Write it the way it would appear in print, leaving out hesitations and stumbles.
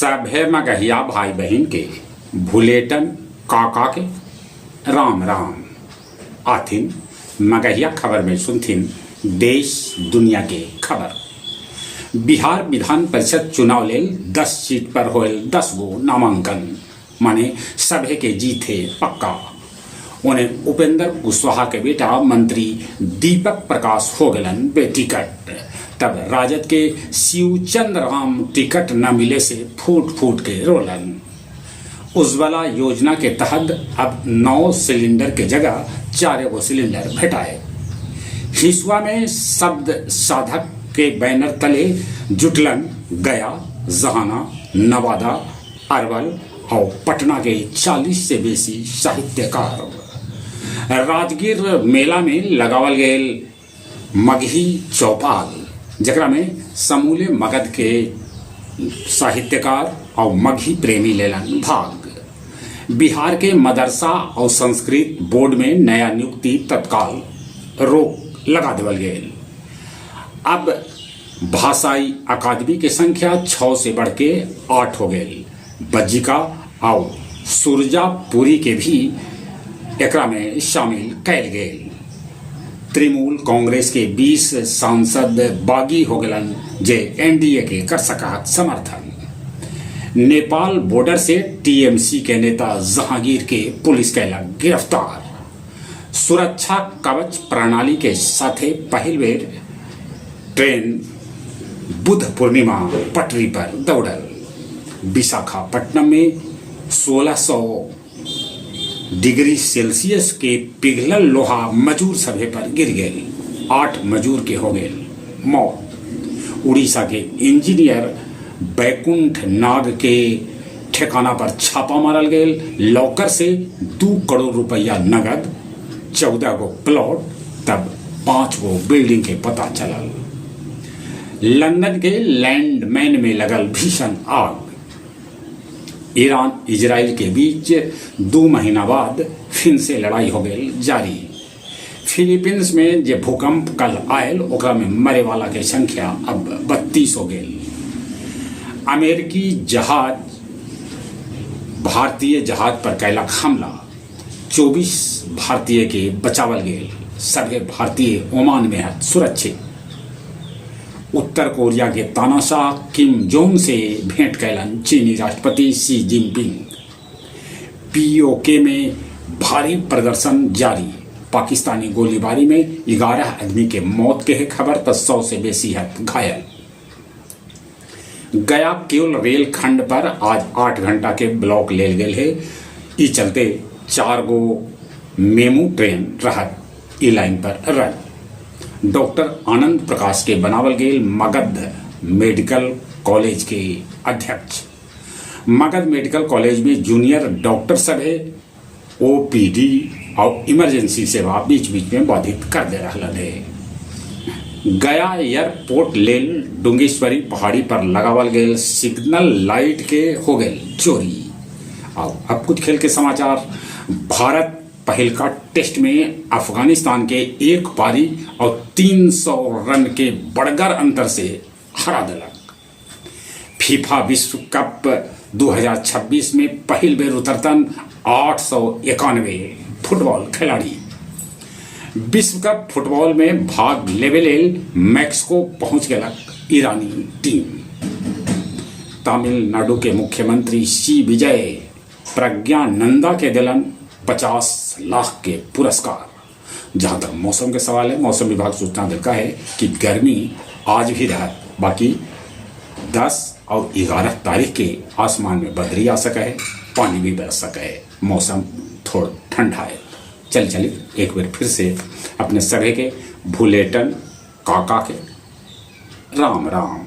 सभे मगहिया भाई बहन के भुलेटन काका के राम राम आथिन मगहिया खबर में सुनथिन देश दुनिया के खबर। बिहार विधान परिषद चुनाव लेल 10 सीट पर होल 10 गो नामांकन माने सभे के जीते पक्का। उन्हें उपेंद्र कुशवाहा के बेटा मंत्री दीपक प्रकाश हो गलन बेटिकट। तब राजद के शिवचंद्र राम टिकट न मिले से फूट फूट के रोलन। उज्ज्वला योजना के तहत अब 9 सिलेंडर के जगह 4 गो सिलेंडर भेटाए। हिसुआ में शब्द साधक के बैनर तले जुटलन गया, जहाना, नवादा, अरवल और पटना के 40 से बेसी साहित्यकार। राजगीर मेला में लगावल गए मगही चौपाल, जकरा में समूले मगध के साहित्यकार और मगही प्रेमी लेलन भाग। बिहार के मदरसा और संस्कृत बोर्ड में नया नियुक्ति तत्काल रोक लगा देवल गए। अब भाषाई अकादमी की संख्या 6 से बढ़ के 8 हो गई। बज्जिका और सुरजापुरी के भी एकरा में शामिल कैल गए। तृणमूल कांग्रेस के 20 सांसद बागी हो गलन जे एनडीए के कर सका समर्थन। नेपाल बॉर्डर से टीएमसी के नेता जहांगीर के पुलिस कैलक गिरफ्तार। सुरक्षा कवच प्रणाली के साथे पहल बेर ट्रेन बुध पूर्णिमा पटरी पर दौड़ल। विशाखापट्टनम में 1600 डिग्री सेल्सियस के पिघलल लोहा मजूर सभे पर गिर गए। 8 मजूर के हो गए मौत। उड़ीसा के इंजीनियर बैकुंठ नाग के ठिकाना पर छापा मारल गए। लॉकर से 2 करोड़ रुपया नगद, 14 गो प्लॉट, तब 5 गो बिल्डिंग के पता चलल। लंदन के लैंडमैन में लगल भीषण आग। ईरान इजराइल के बीच 2 महीना बाद फिर से लड़ाई हो गई जारी। फिलीपींस में जो भूकंप कल आयल ओकरा में मरे वाला के संख्या अब 32 हो गई। अमेरिकी जहाज भारतीय जहाज पर कैलक हमला। 24 भारतीय के बचावल गए। सभी भारतीय ओमान में है सुरक्षित। उत्तर कोरिया के तानाशाह किम जोंग से भेंट कैलन चीनी राष्ट्रपति शी जिनपिंग। पीओके में भारी प्रदर्शन जारी। पाकिस्तानी गोलीबारी में 11 आदमी के मौत के है खबर, तो 100 से बेसी है घायल। गया केवल रेल खंड पर आज 8 घंटा के ब्लॉक ले गए है। ई चलते 4 गो मेमू ट्रेन रहत ई लाइन पर रन। डॉक्टर आनंद प्रकाश के बनावल गए मगध मेडिकल कॉलेज के अध्यक्ष। मगध मेडिकल कॉलेज में जूनियर डॉक्टर सभे ओपीडी और इमरजेंसी सेवा बीच बीच में बाधित कर दे रहा है। गया एयरपोर्ट लेल डुंगेश्वरी पहाड़ी पर लगावल गए सिग्नल लाइट के हो गए चोरी। अब कुछ खेल के समाचार। भारत पहल का टेस्ट में अफगानिस्तान के 1 पारी और 300 रन के बड़गर अंतर से हरा दिलक। फीफा विश्व कप 2026 में पहल बेर उतरतन 891 फुटबॉल खिलाड़ी। विश्व कप फुटबॉल में भाग लेवे लेल मैक्सिको पहुंच गलक ईरानी टीम। तमिलनाडु के मुख्यमंत्री सी विजय प्रज्ञानंदा के दिलन 50 लाख के पुरस्कार। जहां तक मौसम के सवाल है, मौसम विभाग सूचना देता है कि गर्मी आज भी रहा, बाकी 10 और 11 तारीख के आसमान में बदरी आ सका है, पानी भी बरस सका है, मौसम थोड़ा ठंडा है। चलिए एक बार फिर से अपने सभी के भुलेटन काका के राम राम।